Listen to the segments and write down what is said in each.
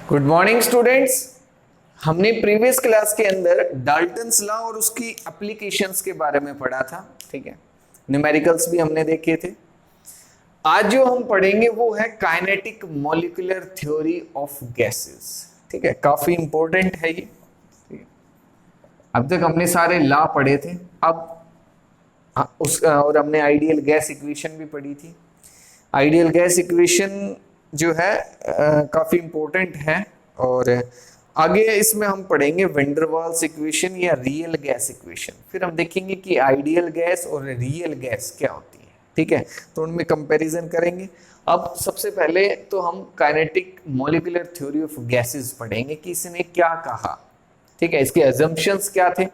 Good morning students. हमने previous class के अंदर डाल्टन्स लॉ और उसकी एप्लीकेशंस के बारे में पढ़ा था। ठीक है, न्यूमेरिकल्स भी हमने देखे थे। आज जो हम पढ़ेंगे वो है kinetic molecular theory of gases. ठीक है, काफी इंपॉर्टेंट है ये। ठीक है, अब तक हमने सारे लॉ पढ़े थे, अब और हमने आइडियल गैस इक्वेशन भी पढ़ी थी। आइडियल गैस इक्वेशन जो है काफी इंपॉर्टेंट है। और आगे इसमें हम पढ़ेंगे वैन डर वाल्स इक्वेशन या रियल गैस इक्वेशन। फिर हम देखेंगे कि आइडियल गैस और रियल गैस क्या होती है। ठीक है, तो उनमें कंपैरिजन करेंगे। अब सबसे पहले तो हम kinetic molecular theory of gases पढ़ेंगे कि इसने क्या कहा। ठीक है, इसके अजम्पशंस क्या थे।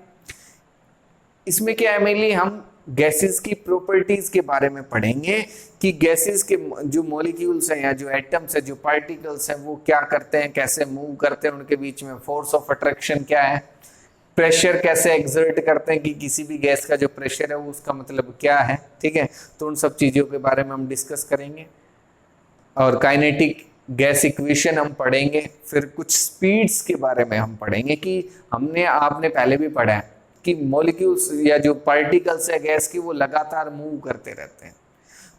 इसमें क्या है, मेनली हम गैसेस की प्रॉपर्टीज के बारे में पढ़ेंगे कि गैसेस के जो मॉलिक्यूल्स हैं या जो एटम्स है, जो पार्टिकल्स हैं, वो क्या करते हैं, कैसे मूव करते हैं, उनके बीच में फोर्स ऑफ अट्रैक्शन क्या है, प्रेशर कैसे एक्सर्ट करते हैं कि किसी भी गैस का जो प्रेशर है वो उसका मतलब क्या है। ठीक है, तो उन सब चीजों के बारे में हम डिस्कस करेंगे। और काइनेटिक गैस इक्वेशन हम पढ़ेंगे। फिर कुछ स्पीड्स के बारे में हम पढ़ेंगे कि आपने पहले भी पढ़ा है कि मॉलिक्यूल्स या जो पार्टिकल्स है गैस की, वो लगातार मूव करते रहते हैं।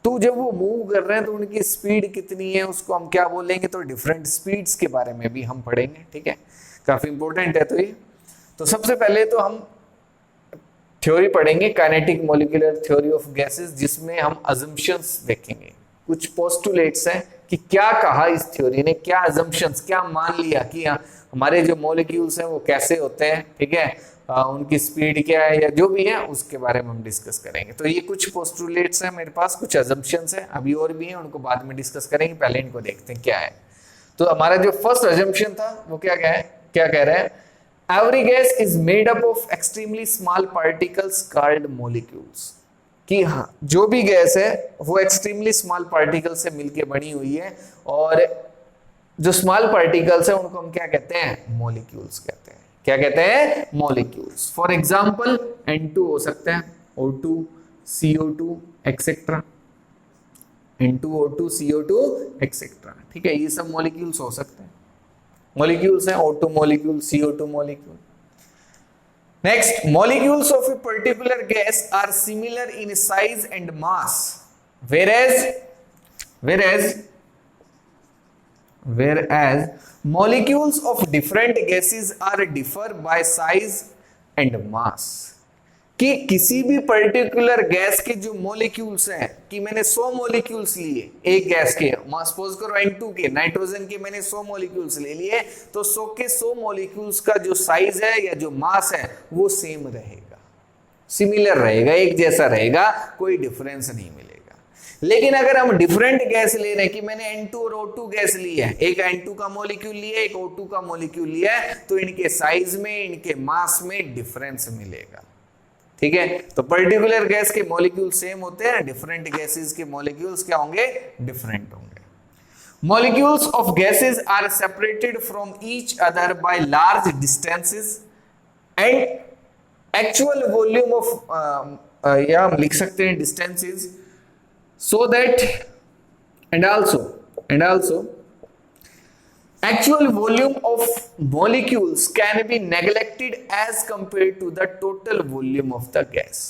तो जब वो मूव कर रहे हैं तो उनकी स्पीड कितनी है, उसको हम क्या बोलेंगे, तो डिफरेंट स्पीड्स के बारे में भी हम पढ़ेंगे। ठीक है, काफी इंपॉर्टेंट है। तो ये तो सबसे पहले तो हम थ्योरी पढ़ेंगे kinetic molecular theory of gases, जिसमें हम अजम्पशंस देखेंगे। कुछ पोस्टुलेट्स हैं कि क्या कहा इस थ्योरी ने, क्या अजम्पशंस, क्या मान लिया कि हमारे जो मॉलिक्यूल्स हैं वो कैसे होते हैं। ठीक है, उनकी स्पीड क्या है या जो भी है उसके बारे में हम डिस्कस करेंगे। तो ये कुछ पोस्टुलेट्स हैं मेरे पास, कुछ अजम्पशंस हैं, अभी और भी हैं, उनको बाद में डिस्कस करेंगे। पहले इनको देखते हैं क्या है। तो हमारा जो फर्स्ट अजम्पशन था वो क्या कह रहे हैं, every gas is made up of extremely small particles called molecules. कि हाँ, जो भी गैस है वो एक्सट्रीमली स्मॉल पार्टिकल से मिलके बनी हुई है, और जो स्मॉल पार्टिकल्स है उनको हम क्या कहते हैं, मॉलिक्यूल्स कहते हैं। क्या कहते हैं, मॉलिक्यूल्स। फॉर एग्जाम्पल N2 हो सकते हैं, O2, CO2 etcetera, N2, O2, CO2 etcetera. ठीक है, ये सब मॉलिक्यूल्स हो सकते हैं, मॉलिक्यूल्स हैं। O2 molecule, CO2 molecule. Next, molecules of a particular gas are similar in size and mass, whereas molecules of different gases are differ by size and mass। कि किसी भी पर्टिकुलर गैस के जो molecules हैं, कि मैंने 100 molecules लिए एक गैस के, सपोज करो N2 के, नाइट्रोजन के मैंने 100 मॉलिक्यूल्स ले लिए, तो 100 के 100 मॉलिक्यूल्स का जो साइज है या जो मास है वो सेम रहेगा, सिमिलर रहेगा, एक जैसा रहेगा, कोई डिफरेंस नहीं मिलेगा। लेकिन अगर हम डिफरेंट गैस ले रहे हैं कि मैंने N2 और O2 गैस ली है, एक N2 का मॉलिक्यूल लिया, एक O2 का मॉलिक्यूल लिया है, तो इनके साइज में, इनके मास में डिफरेंस मिलेगा। ठीक है, तो पर्टिकुलर गैस के मॉलिक्यूल सेम होते हैं, डिफरेंट गैसेस के मॉलिक्यूल्स क्या होंगे, डिफरेंट होंगे। Molecules of gases are separated from each other by large distances and actual volume of, या हम लिख सकते हैं distances, so that and also actual volume of molecules can be neglected as compared to the total volume of the gas.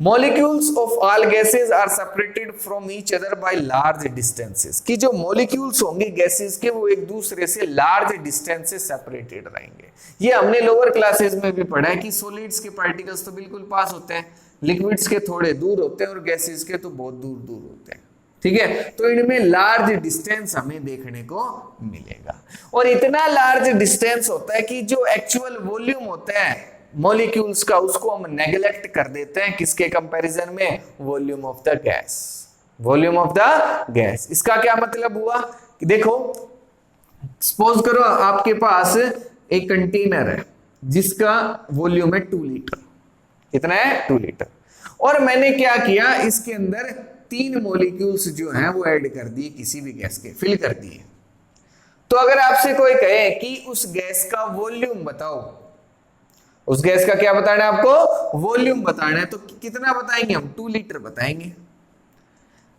Molecules of all gases are separated from each other by large distances। कि जो molecules होंगे gases के वो एक दूसरे से large distance से separated रहेंगे। ये हमने लोअर क्लासेस में भी पढ़ा है कि solids के particles तो बिल्कुल पास होते हैं, लिक्विड्स के थोड़े दूर होते हैं, और गैसेस के तो बहुत दूर दूर होते हैं। ठीक है, तो इनमें लार्ज डिस्टेंस हमें देखने को मिलेगा, और इतना लार्ज डिस्टेंस होता है कि जो एक्चुअल वॉल्यूम होता है मॉलिक्यूल्स का, उसको हम नेग्लेक्ट कर देते हैं। किसके कंपैरिजन में, volume of the gas, volume of the gas. इसका क्या मतलब हुआ कि देखो, सपोज करो आपके पास एक कंटेनर है जिसका वॉल्यूम है 2 लीटर। कितना है, 2 लीटर। और मैंने क्या किया, इसके अंदर 3 मॉलिक्यूल्स जो हैं वो ऐड कर दिए, किसी भी गैस के फिल कर दिए। तो अगर आपसे कोई कहे कि उस गैस का वॉल्यूम बताओ, उस गैस का क्या बताना है आपको, वॉल्यूम बताना है, तो कितना बताएंगे हम, 2 लीटर बताएंगे।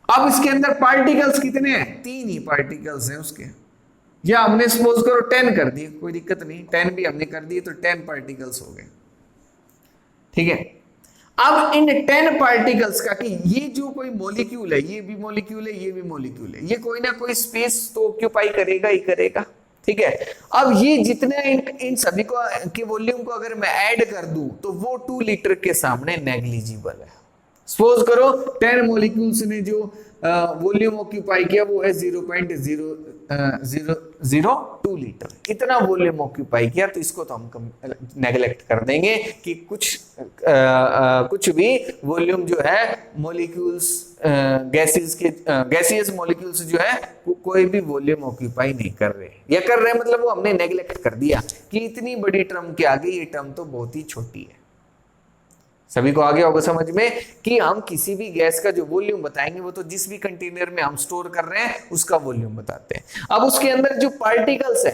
अब इसके अंदर पार्टिकल्स कितने हैं, 3 ही पार्टिकल्स हैं उसके, या हमने सपोज करो 10 कर दिए, कोई दिक्कत नहीं, 10 भी हमने कर दिए तो 10 पार्टिकल्स हो गए, ठीक है। अब इन 10 पार्टिकल्स का कि ये जो कोई मॉलिक्यूल है, ये भी मॉलिक्यूल है, ये भी मॉलिक्यूल है, ये कोई ना कोई स्पेस तो ऑक्यूपाई करेगा ही करेगा, ठीक है। अब ये जितने इन सभी को के वॉल्यूम को अगर मैं ऐड कर दूं तो वो 2 लीटर के सामने नेग्लिजिबल है। सपोज करो 10 मॉलिक्यूल्स ने जो वॉल्यूम ऑक्यूपाई किया वो है 0.002 लीटर, इतना वॉल्यूम ऑक्यूपाई किया, तो इसको तो हम नेग्लेक्ट कर देंगे कि कुछ भी वॉल्यूम जो है मॉलिक्यूल्स गैसियस मॉलिक्यूल्स जो है कोई भी वॉल्यूम ऑक्यूपाई नहीं कर रहे, या कर रहे मतलब वो हमने नेग्लेक्ट कर दिया कि इतनी बड़ी टर्म के आगे ये टर्म तो बहुत ही छोटी है। सभी को आगे होगा समझ में कि हम किसी भी गैस का जो वॉल्यूम बताएंगे वो तो जिस भी कंटेनर में हम स्टोर कर रहे हैं उसका वॉल्यूम बताते हैं। अब उसके अंदर जो पार्टिकल्स है,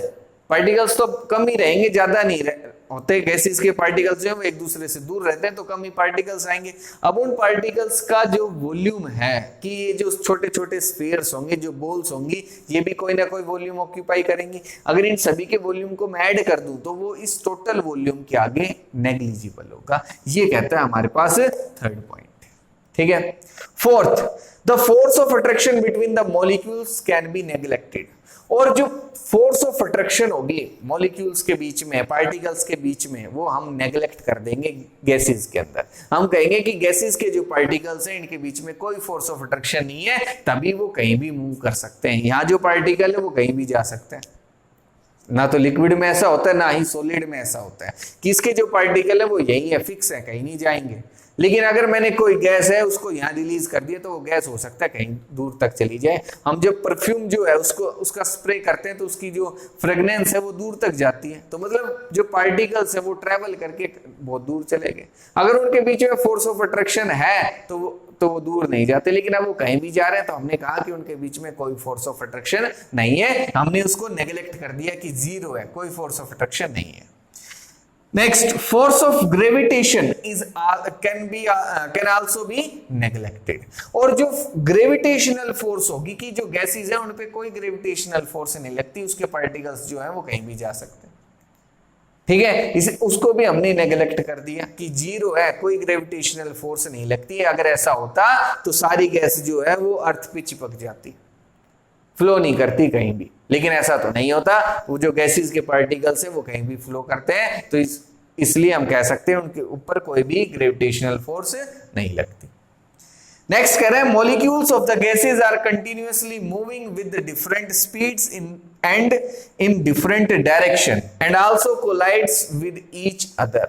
पार्टिकल्स तो कम ही रहेंगे, ज्यादा नहीं होते, गैसेस के पार्टिकल्स जो है वो एक दूसरे से दूर रहते हैं तो कम ही पार्टिकल्स आएंगे। अब उन पार्टिकल्स का जो वॉल्यूम है कि ये जो छोटे छोटे स्फीयर्स होंगे, जो बॉल्स होंगी, ये भी कोई ना कोई वॉल्यूम ऑक्यूपाई करेंगी। अगर इन सभी के वॉल्यूम को मैं ऐड कर दूं तो वो इस टोटल वॉल्यूम के आगे नेग्लिजिबल होगा। ये कहता है हमारे पास थर्ड पॉइंट, ठीक है। Fourth, the force of attraction between the molecules can be neglected. और जो फोर्स ऑफ अट्रैक्शन होगी मॉलिक्यूल्स के बीच में, पार्टिकल्स के बीच में, वो हम नेग्लेक्ट कर देंगे गैसेस के अंदर। हम कहेंगे कि गैसेस के जो पार्टिकल्स हैं इनके बीच में कोई फोर्स ऑफ अट्रैक्शन नहीं है, तभी वो कहीं भी मूव कर सकते हैं। यहाँ जो पार्टिकल है वो कहीं भी जा सकते हैं, ना तो लिक्विड में ऐसा होता है ना ही सॉलिड में ऐसा होता है कि इसके जो पार्टिकल है वो यही है, फिक्स है, कहीं नहीं जाएंगे। लेकिन अगर मैंने कोई गैस है उसको यहाँ रिलीज कर दिया तो वो गैस हो सकता है कहीं दूर तक चली जाए। हम जब परफ्यूम जो है उसका स्प्रे करते हैं तो उसकी जो फ्रेग्रेंस है वो दूर तक जाती है, तो मतलब जो पार्टिकल्स है वो ट्रेवल करके बहुत दूर चले गए। अगर उनके बीच में फोर्स ऑफ अट्रैक्शन है तो वो दूर नहीं जाते, लेकिन अब वो कहीं भी जा रहे हैं तो हमने कहा कि उनके बीच में कोई फोर्स ऑफ अट्रैक्शन नहीं है, हमने उसको नेग्लेक्ट कर दिया कि जीरो है, कोई फोर्स ऑफ अट्रैक्शन नहीं है। Next, force of gravitation can also be neglected. और जो ग्रेविटेशनल फोर्स होगी कि जो गैसेस है उन पे कोई ग्रेविटेशनल फोर्स नहीं लगती, उसके पार्टिकल्स जो है वो कहीं भी जा सकते हैं, ठीक है। उसको भी हमने नेग्लेक्ट कर दिया कि जीरो है, कोई ग्रेविटेशनल फोर्स नहीं लगती है। अगर ऐसा होता तो सारी गैस जो है वो अर्थ पे चिपक जाती, फ्लो नहीं करती कहीं भी, लेकिन ऐसा तो नहीं होता। वो जो गैसेस के पार्टिकल्स है वो कहीं भी फ्लो करते हैं, तो इसलिए हम कह सकते हैं उनके ऊपर कोई भी ग्रेविटेशनल फोर्स नहीं लगती। नेक्स्ट कह रहे हैं molecules of the gases are continuously moving with different speeds in different direction and also collides with each other.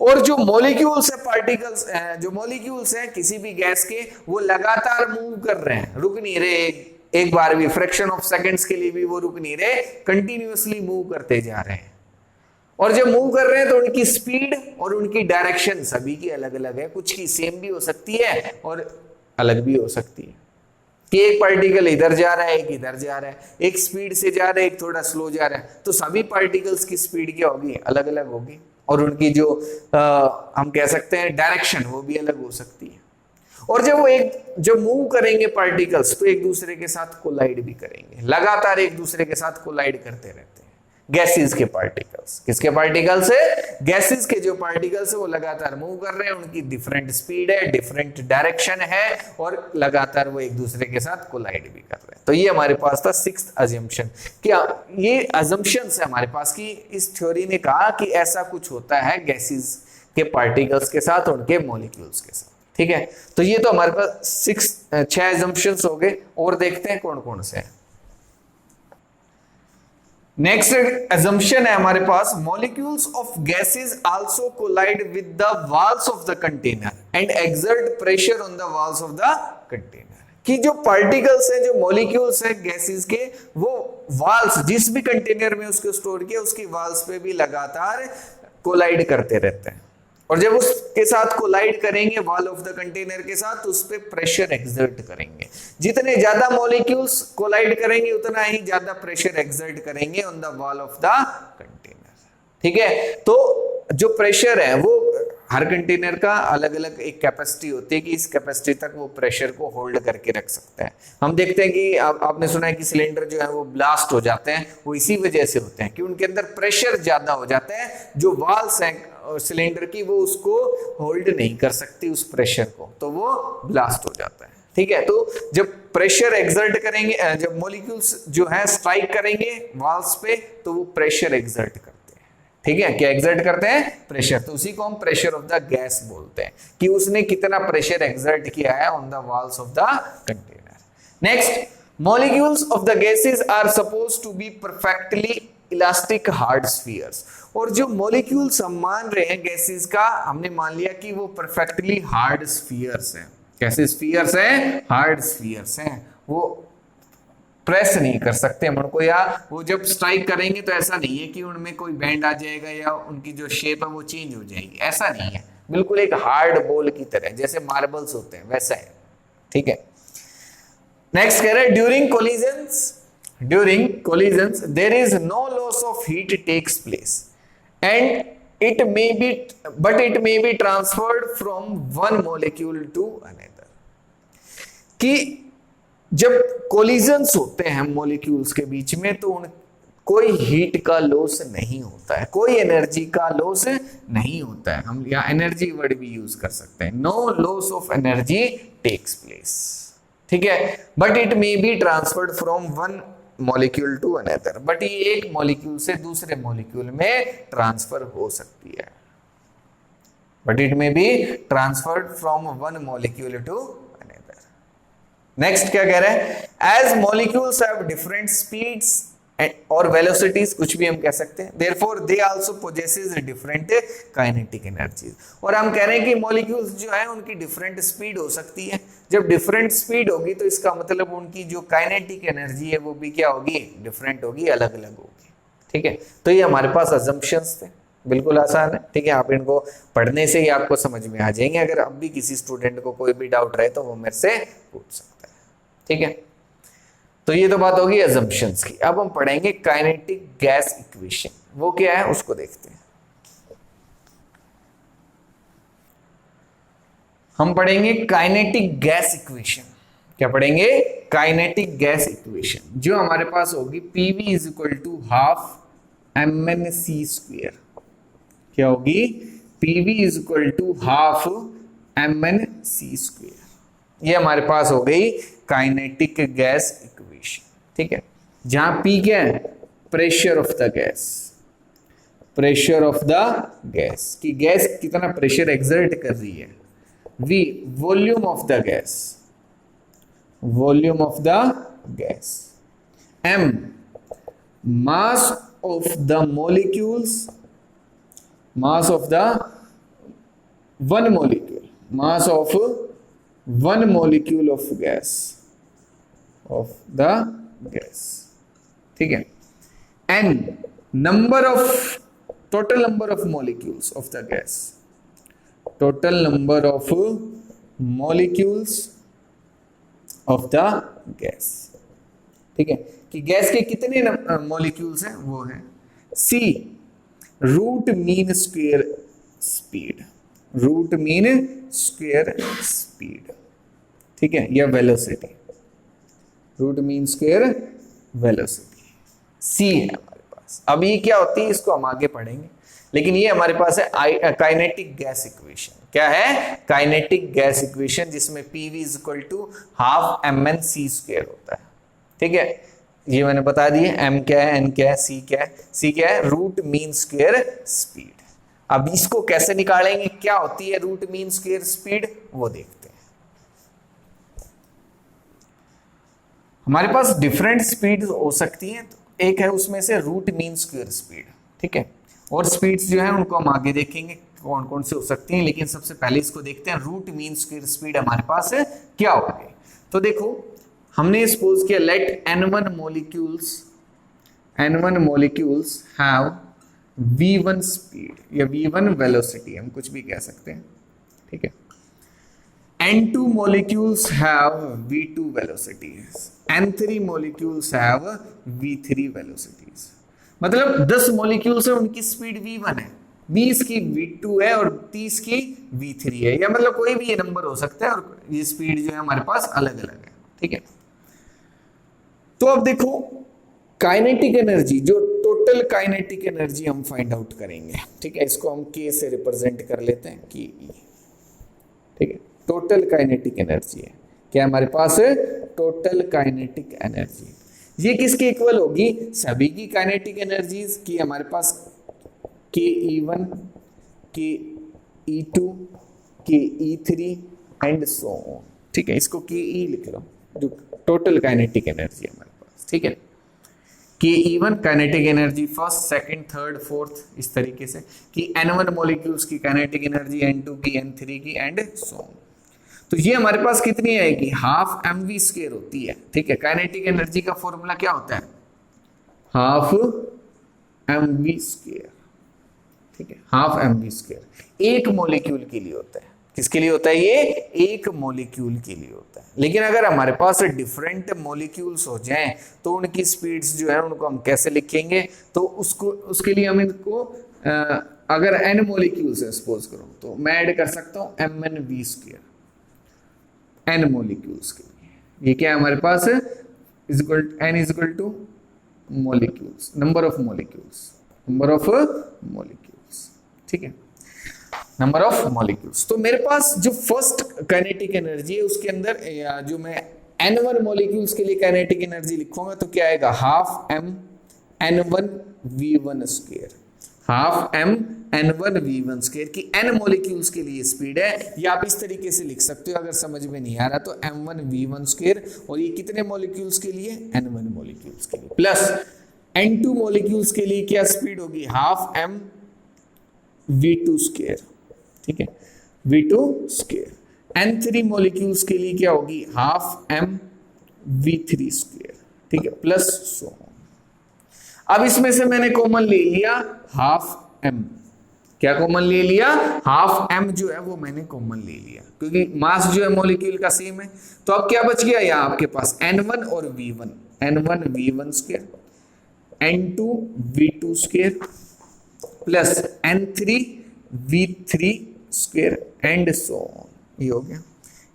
और जो मॉलिक्यूल्स है, पार्टिकल्स जो मॉलिक्यूल्स हैं किसी भी गैस के, वो लगातार मूव कर रहे हैं, रुक नहीं रहे, एक बार भी फ्रैक्शन ऑफ सेकंड्स के लिए भी वो रुक नहीं रहे, कंटिन्यूअसली मूव करते जा रहे हैं। और जब मूव कर रहे हैं तो उनकी स्पीड और उनकी डायरेक्शन सभी की अलग अलग है, कुछ की सेम भी हो सकती है और अलग भी हो सकती है कि एक पार्टिकल इधर जा रहा है, एक इधर जा रहा है, एक स्पीड से जा रहा है, एक थोड़ा स्लो जा रहा है, तो सभी पार्टिकल्स की स्पीड क्या होगी, अलग अलग होगी, और उनकी जो हम कह सकते हैं डायरेक्शन वो भी अलग हो सकती है। और जब मूव करेंगे पार्टिकल्स तो एक दूसरे के साथ कोलाइड भी करेंगे, लगातार एक दूसरे के साथ कोलाइड करते रहते हैं। गैसेस के पार्टिकल्स, किसके पार्टिकल्स है, गैसेस के जो पार्टिकल्स है वो लगातार मूव कर रहे हैं, उनकी डिफरेंट स्पीड है, डिफरेंट डायरेक्शन है, और लगातार वो एक दूसरे के साथ कोलाइड भी कर रहे हैं। तो ये हमारे पास था सिक्स्थ अजम्पशन। क्या ये अजम्पशंस है हमारे पास कि इस थ्योरी ने कहा कि ऐसा कुछ होता है गैसेस के पार्टिकल्स के साथ, उनके मॉलिक्यूल्स के साथ, ठीक है। तो ये तो हमारे पास 6 अजम्पशंस हो गए, और देखते हैं कौन कौन से हैं। नेक्स्ट assumption है हमारे पास, molecules of gases also collide with the walls of the container and exert pressure on the walls of the container। कि जो पार्टिकल्स हैं, जो मॉलिक्यूल्स हैं गैसेस के, वो वाल्स, जिस भी कंटेनर में उसको स्टोर किया उसकी वाल्स पे भी लगातार कोलाइड करते रहते हैं, और जब उसके साथ कोलाइड करेंगे वॉल ऑफ द कंटेनर के साथ, तो उस पे प्रेशर एक्सर्ट करेंगे। जितने ज्यादा मॉलिक्यूल्स कोलाइड करेंगे उतना ही ज्यादा प्रेशर एक्सर्ट करेंगे on the wall of the container, ठीक है। तो जो प्रेशर है वो हर कंटेनर का अलग अलग एक कैपेसिटी होती है कि इस कैपेसिटी तक वो प्रेशर को होल्ड करके रख सकता है। हम देखते हैं कि आपने सुना है कि सिलेंडर जो है वो ब्लास्ट हो जाते हैं, वो इसी वजह से होते हैं कि उनके अंदर प्रेशर ज्यादा हो जाता है, जो वाल्स हैं सिलेंडर की वो उसको होल्ड नहीं कर सकती उस प्रेशर को, तो वो ब्लास्ट हो जाता है। ठीक है, तो जब प्रेशर एक्सर्ट करेंगे, जब मॉलिक्यूल्स जो है स्ट्राइक करेंगे वाल्स पे, तो वो प्रेशर एक्सर्ट करते हैं। ठीक है, क्या एक्सर्ट करते हैं? प्रेशर। तो उसी को हम प्रेशर ऑफ द गैस बोलते हैं कि उसने कितना प्रेशर एक्सर्ट किया है on the walls of the container. Next, molecules of the gases are suppose to be perfectly elastic hard spheres. और जो मॉलिक्यूल्स हम मान रहे हैं गैसेस का, हमने मान लिया कि वो परफेक्टली हार्ड स्फीयर्स हैं। कैसे स्फीयर्स हैं? हार्ड स्फीयर्स हैं, वो प्रेस नहीं कर सकते हम उनको, या वो जब स्ट्राइक करेंगे तो ऐसा नहीं है कि उनमें कोई बैंड आ जाएगा या उनकी जो शेप है वो चेंज हो जाएगी, ऐसा नहीं है, बिल्कुल एक हार्ड बॉल की तरह, जैसे मार्बल्स होते हैं वैसा है। ठीक है, नेक्स्ट कह रहे हैं during collisions there is no loss of heat takes place and it may be transferred from one molecule to another। कि जब कोलिजन्स होते हैं मॉलिक्यूल्स के बीच में तो कोई हीट का लॉस नहीं होता है, कोई एनर्जी का लॉस नहीं होता है। हम यहाँ एनर्जी वर्ड भी यूज कर सकते हैं, no loss of energy takes place. ठीक है, but it may be transferred from one molecule to another, but ये एक मॉलिक्यूल से दूसरे मॉलिक्यूल में ट्रांसफर हो सकती है। But it may be transferred from one molecule to another. Next क्या कह रहे हैं? As molecules have different speeds और वेलोसिटीज, कुछ भी हम कह सकते हैं, therefore they also possesses different kinetic energies. और हम कह रहे हैं कि मॉलिक्यूल्स जो है उनकी डिफरेंट स्पीड हो सकती है। जब डिफरेंट स्पीड होगी तो इसका मतलब उनकी जो काइनेटिक एनर्जी है वो भी क्या होगी? डिफरेंट होगी, अलग अलग होगी। ठीक है, तो ये हमारे पास अजम्पशंस थे, बिल्कुल आसान है। ठीक है, आप इनको पढ़ने से ही आपको समझ में आ जाएंगे। अगर अब भी किसी स्टूडेंट को कोई भी डाउट रहे तो वो मेरे से पूछ सकता है। ठीक है, तो ये तो बात होगी अजम्पशंस की। अब हम पढ़ेंगे काइनेटिक गैस इक्वेशन, वो क्या है उसको देखते हैं। हम पढ़ेंगे काइनेटिक गैस इक्वेशन। क्या पढ़ेंगे? काइनेटिक गैस इक्वेशन, जो हमारे पास होगी PV is equal to half MnC square. क्या होगी? PV is equal to half MnC square. ये हमारे पास हो गई काइनेटिक गैस इक्वेशन। ठीक है, जहां P क्या है? Pressure of the gas, pressure of the gas, कि गैस कितना प्रेशर एक्सर्ट कर रही है। V volume of the gas, volume of the gas. M mass of the molecules, mass of the one molecule, mass of one molecule of gas, of the gas. ठीक है, N number of, total number of molecules of the gas, total number of molecules of the gas। ठीक है, कि gas के कितने molecules हैं वो है। C root mean square speed, root mean square speed. ठीक है, या velocity, root mean square velocity, C है हमारे पास। अब ये क्या होती है इसको हम आगे पढ़ेंगे, लेकिन ये हमारे पास है काइनेटिक गैस इक्वेशन। क्या है? काइनेटिक गैस इक्वेशन, जिसमें PV is equal to half MnC square होता है। ठीक है, ये मैंने बता दिया। M क्या है, N क्या है, C क्या है? C क्या है? Root mean square speed. अब इसको कैसे निकालेंगे, क्या होती है रूट मीन स्क्वायर स्पीड, वो देखते हैं। हमारे पास डिफरेंट स्पीड हो सकती हैं, तो एक है उसमें से रूट मीन स्क्वायर स्पीड। ठीक है, और स्पीड्स जो है उनको हम आगे देखेंगे कौन कौन से हो सकती हैं, लेकिन सबसे पहले इसको देखते हैं। रूट मीन स्क्वायर स्पीड हमारे पास है क्या होगी? तो देखो, हमने सपोज किया late N1 molecules have V1 speed या V1 वेलोसिटी, हम कुछ भी कह सकते हैं। ठीक है, N2 molecules have V2 velocities, N3 molecules have V3 velocities। मतलब 10 मॉलिक्यूल्स है, उनकी स्पीड V1 है, 20 की V2 है और 30 की V3 है, या मतलब कोई भी ये नंबर हो सकता है और ये स्पीड जो है हमारे पास अलग अलग है, ठीक है। तो अब देखो काइनेटिक एनर्जी, जो टोटल काइनेटिक एनर्जी हम फाइंड आउट करेंगे, ठीक है, इसको हम K से रिप्रेजेंट कर लेते हैं कि E, ठीक है। टोटल काइनेटिक एनर्जी है क्या हमारे पास, टोटल काइनेटिक एनर्जी, ये किसके इक्वल होगी, सभी की काइनेटिक एनर्जीज की हमारे पास KE1, KE2, KE3 and so on, ठीक है। इसको KE लिख लो, जो टोटल काइनेटिक एनर्जी है हमारे पास, ठीक है। KE1 kinetic energy first, second, third, fourth, इस तरीके से कि N1 मॉलिक्यूल्स की काइनेटिक एनर्जी, N2 की, N3 की एंड सो ऑन। तो ये हमारे पास कितनी आएगी, हाफ mv² होती है, ठीक है। काइनेटिक एनर्जी का फॉर्मूला क्या होता है, हाफ mv², ठीक है, हाफ mv², एक मॉलिक्यूल के लिए होता है। किसके लिए होता है ये, एक मॉलिक्यूल के लिए होता है। लेकिन अगर हमारे पास डिफरेंट मॉलिक्यूल्स हो जाएं तो उनकी स्पीड्स जो है उनको हम कैसे लिखेंगे, तो उसके लिए हम इनको अगर n मॉलिक्यूल्स है सपोज करो, तो मैं ऐड कर सकता हूं mnv², n मॉलिक्यूल्स के लिए। ये क्या है हमारे पास, n is equal two molecules, number of molecules, number of molecules, ठीक है, नंबर ऑफ मॉलिक्यूल्स। तो मेरे पास जो फर्स्ट काइनेटिक एनर्जी है उसके अंदर जो मैं N1 मॉलिक्यूल्स के लिए काइनेटिक एनर्जी लिखूंगा तो क्या आएगा, half m N1v1², half m N1v1² की n मॉलिक्यूल्स के लिए स्पीड है। या आप इस तरीके से लिख सकते हो, अगर समझ में नहीं आ रहा तो m1v1² और ये कितने मॉलिक्यूल्स के लिए, N1 मॉलिक्यूल्स के लिए, प्लस N2 मॉलिक्यूल्स के लिए क्या स्पीड होगी, हाफ m v2², ठीक है, v2²। N3 मॉलिक्यूल्स के लिए क्या होगी, हाफ m v3², ठीक है, प्लस सो ऑन। अब इसमें से मैंने कॉमन ले लिया हाफ m, क्या कॉमन ले लिया, हाफ m जो है वो मैंने कॉमन ले लिया, क्योंकि मास जो है मॉलिक्यूल का सेम है। तो अब क्या बच गया यहाँ आपके पास, N1 और V1, N1 v1², N2 v2² plus N3 v3² and so on. ये हो गया,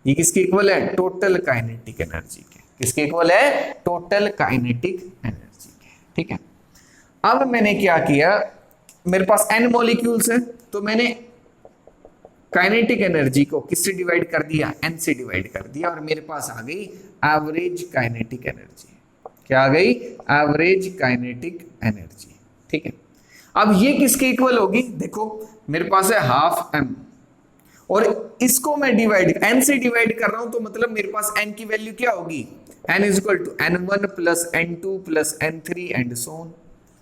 ये किसके इक्वल है, टोटल काइनेटिक एनर्जी के, किसके इक्वल है, टोटल काइनेटिक एनर्जी के, ठीक है। अब मैंने क्या किया, मेरे पास n मॉलिक्यूल्स है तो मैंने काइनेटिक एनर्जी को किससे डिवाइड कर दिया, n से डिवाइड कर दिया, और मेरे पास आ गई एवरेज काइनेटिक एनर्जी। क्या आ गई, एवरेज काइनेटिक एनर्जी, ठीक है। अब ये किसके इक्वल होगी, देखो मेरे पास है हाफ m और इसको मैं डिवाइड n से डिवाइड कर रहा हूं, तो मतलब मेरे पास n की वैल्यू क्या होगी, n is equal to n1 plus n2 plus n3 and so on.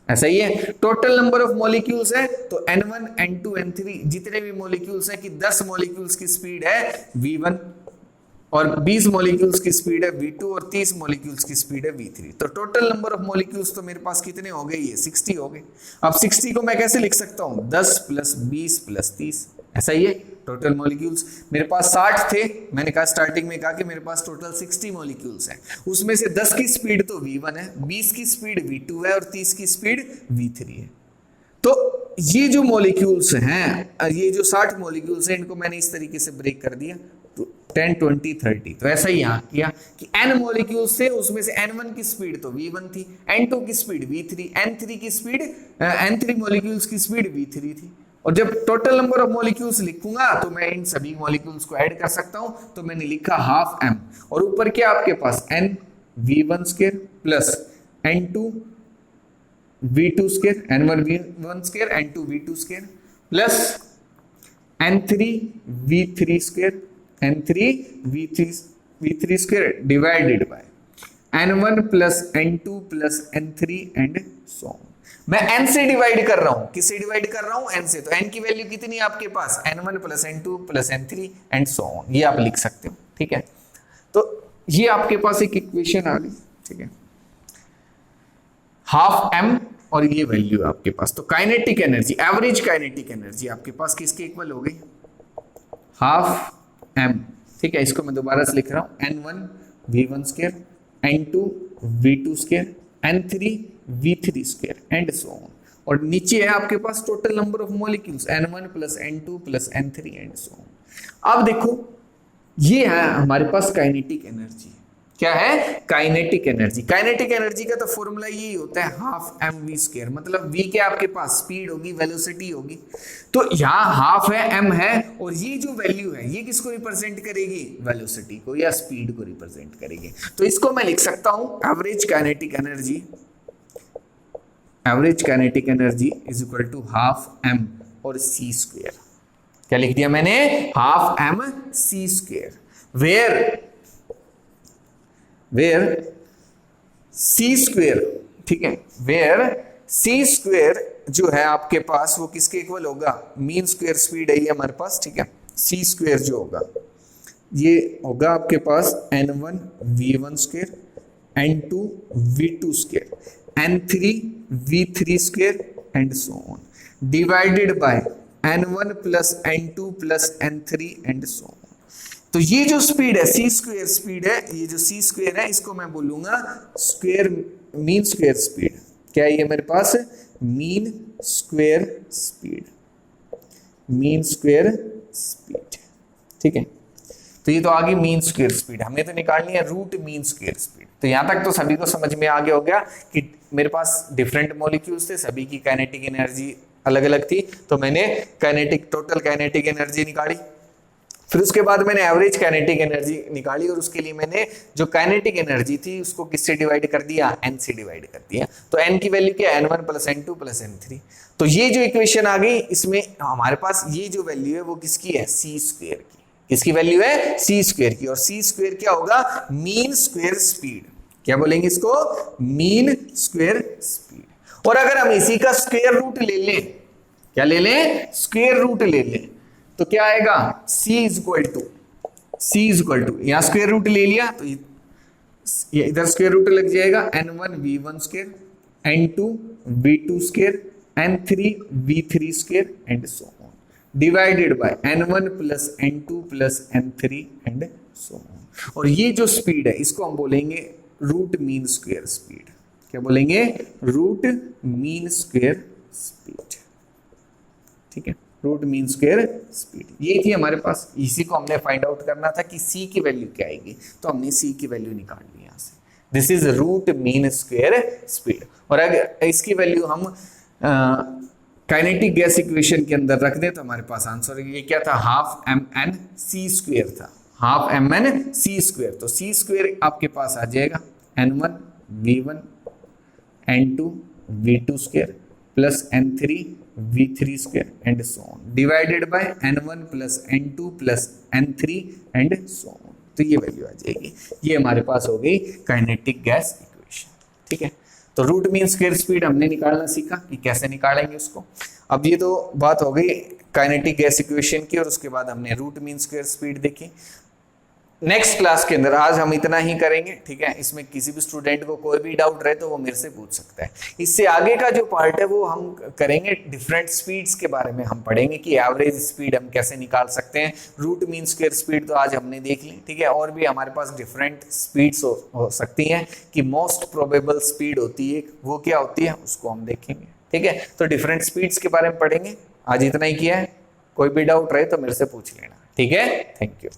ऐसा ही है, टोटल नंबर ऑफ मॉलिक्यूल्स है तो n1 n2 n3 जितने भी मॉलिक्यूल्स हैं कि 10 मॉलिक्यूल्स की स्पीड है v1 और 20 मॉलिक्यूल्स की स्पीड है v2 और 30 मॉलिक्यूल्स की स्पीड है v3। तो टोटल नंबर ऑफ मॉलिक्यूल्स तो मेरे पास कितने हो गए, ये 60 हो गए। अब 60 को मैं कैसे लिख सकता हूं, 10 प्लस 20 प्लस 30, ऐसा ही है। टोटल मॉलिक्यूल्स मेरे पास 60 थे, मैंने कहा स्टार्टिंग में कहा कि मेरे पास टोटल 60 मॉलिक्यूल्स हैं, उसमें से 10 की स्पीड तो v1 है, 20 की स्पीड v2 है और 30 की स्पीड v3 है। तो ये जो मॉलिक्यूल्स हैं, ये जो 60 मॉलिक्यूल्स हैं, इनको मैंने इस तरीके से ब्रेक कर दिया 10 20 30। तो ऐसा ही यहाँ किया कि n मॉलिक्यूल्स थे, उसमें से n1 की स्पीड तो v1 थी, n2 की स्पीड v3, n3 की स्पीड n3 मॉलिक्यूल्स की स्पीड v3 थी। और जब टोटल नंबर ऑफ मॉलिक्यूल्स लिखूंगा तो मैं इन सभी मॉलिक्यूल्स को ऐड कर सकता हूं, तो मैंने लिखा हाफ m और ऊपर क्या आपके पास n v1² plus n2 v2², n1 v1² n2 v2² plus n3 v3² n3 v3² divided by n1 plus n2 plus n3 and so on. मैं n से डिवाइड कर रहा हूं, किससे डिवाइड कर रहा हूं, n से। तो n की वैल्यू कितनी है आपके पास, n1 plus n2 plus n3 and so on. ये आप लिख सकते हो, ठीक है। तो ये आपके पास एक इक्वेशन आ गई, ठीक है, हाफ m और ये वैल्यू आपके पास। तो kinetic energy, average kinetic energy आपके पास किसके इक्वल हो गई, हाफ m, ठीक है। इसको मैं दोबारा से लिख रहा हूं, n1 v1², n2 v2², n3 v3² and so on. और नीचे है आपके पास total number of molecules N1 plus N2 plus N3 and so on. अब देखो ये है हमारे पास काइनेटिक एनर्जी। क्या है? Kinetic energy. काइनेटिक एनर्जी का तो फॉर्मूला यही होता है हाफ एम वी स्क्वायर, मतलब वी के आपके पास स्पीड होगी, वेलोसिटी होगी, तो यहाँ हाफ है, एम है, और ये जो वैल्यू है ये किसको रिप्रेजेंट करेगी? वेलोसिटी को या स्पीड को रिप्रेजेंट करेगी। तो इसको मैं लिख सकता हूं average kinetic energy, average kinetic energy is equal to half M और सी स्क्वायर। क्या लिख दिया मैंने? Half M C square, where C square, ठीक है, वेयर सी स्क्वायर जो है आपके पास वो किसके इक्वल होगा? मीन स्क्वायर स्पीड है ये हमारे पास, ठीक है। सी स्क्वायर जो होगा ये होगा आपके पास N1 V1 square, N2 V2 square, N3 V3 square and so on, divided by N1 plus N2 plus N3 and so on. तो ये जो स्पीड है सी स्क्वायर स्पीड है, ये जो सी स्क्वायर है इसको मैं बोलूंगा स्क्वायर मीन स्क्वायर स्पीड। क्या है ये मेरे पास? Mean square speed, mean square speed, ठीक है। तो ये तो आ गई मीन स्क्वायर स्पीड, हमने तो निकालनी है रूट मीन स्क्वायर स्पीड। तो यहां तक तो सभी को समझ में आ गया हो गया कि मेरे पास डिफरेंट मॉलिक्यूल्स थे, सभी की काइनेटिक एनर्जी अलग अलग थी, तो मैंने काइनेटिक टोटल काइनेटिक एनर्जी निकाली। फिर उसके बाद मैंने एवरेज काइनेटिक एनर्जी निकाली और उसके लिए मैंने जो काइनेटिक एनर्जी थी उसको किससे डिवाइड कर दिया? n से डिवाइड कर दिया। तो n की वैल्यू क्या है? N1 plus N2 plus N3। तो ये जो इक्वेशन आ गई इसमें हमारे पास ये जो वैल्यू है वो किसकी है? सी स्क्वायर की। किसकी वैल्यू है? सी स्क्वायर की। और सी स्क्वायर क्या होगा? Mean square speed. क्या बोलेंगे इसको? Mean square speed. और अगर हम इसी का स्क्वायर रूट ले लें, क्या ले लें? स्क्वायर रूट ले लें, तो क्या आएगा? C इज इक्वल टू यहां स्क्वायर रूट ले लिया तो ये इधर स्क्वायर रूट लग जाएगा N1 V1 square, N2 V2 square, N3 V3 square and so on, divided by N1 plus N2 plus N3 and so on. और ये जो स्पीड है इसको हम बोलेंगे रूट मीन स्क्वायर स्पीड। क्या बोलेंगे? रूट मीन स्क्वायर स्पीड, ठीक है, रूट मीन स्क्वायर स्पीड। ये थी हमारे पास, इसी को हमने फाइंड आउट करना था कि सी की वैल्यू क्या आएगी, तो हमने सी की वैल्यू निकाल ली यहां से। This is root mean square speed. और अगर इसकी वैल्यू हम काइनेटिक गैस इक्वेशन के अंदर रख दें तो हमारे पास आंसर ये क्या था? Half M N C square था, half M N C square. तो सी स्क्वायर आपके पास आ जाएगा N1 V1 N2 V2 square plus N3 V3 square and so on, divided by N1 plus N2 plus N3 and so on. तो ये value आ जाएगी। ये हमारे पास हो गई काइनेटिक गैस इक्वेशन, ठीक है। तो रूट मीन स्क्वायर स्पीड हमने निकालना सीखा कि कैसे निकालेंगे उसको। अब ये तो बात हो गई काइनेटिक गैस इक्वेशन की, और उसके बाद हमने रूट मीन स्क्वायर स्पीड देखी। नेक्स्ट क्लास के अंदर आज हम इतना ही करेंगे, ठीक है। इसमें किसी भी स्टूडेंट को कोई भी डाउट रहे तो वो मेरे से पूछ सकता है। इससे आगे का जो पार्ट है वो हम करेंगे डिफरेंट स्पीड्स के बारे में, हम पढ़ेंगे कि एवरेज स्पीड हम कैसे निकाल सकते हैं। रूट मीन स्क्वायर स्पीड तो आज हमने देख ली, ठीक है। और भी हमारे पास डिफरेंट स्पीड्स हो सकती हैं कि मोस्ट प्रोबेबल स्पीड होती है वो क्या होती है उसको हम देखेंगे, ठीक है। तो डिफरेंट स्पीड्स के बारे में पढ़ेंगे। आज इतना ही किया है, कोई भी डाउट रहे तो मेरे से पूछ लेना, ठीक है। Thank you.